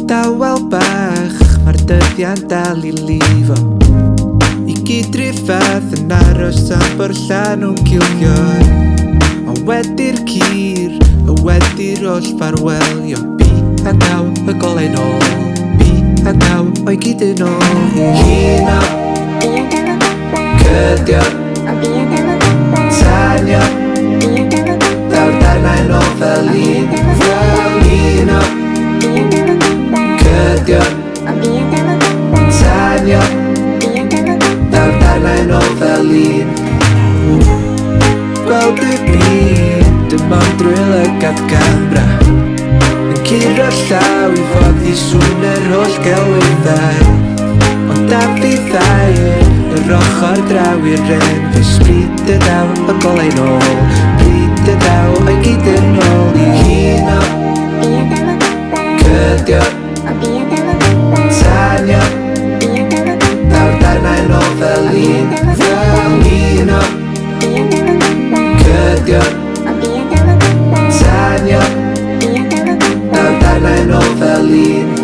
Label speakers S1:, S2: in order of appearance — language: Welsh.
S1: Dawel bach, mae'r dyddiau'n dal I lifo I gyd rhyfedd yn aros am byrllan o'n cilio'r A wedi'r cyr, a wedi'r oll ffarwelio Bi a naw y golau nôl Bi a naw o'i gyd yn ôl Hino Cydio Tanio Daw'r darnau nôl fel un Hino Cydio Tanio Daw'r darnau nôl fel un Gweld y byd dim ond drwy lygad camera Yn curo llaw I fod I sŵn yr holl gelwyddau Ond am fi ddair yr ochr draw i'r ren Fe sbryd y daw y golau nôl Bryd y daw o'i gyd yn ôl I hino Cydio Tanio Daw'r darnau nôl fel un Hino Cydio Tanio Daw'r darnau nôl fel un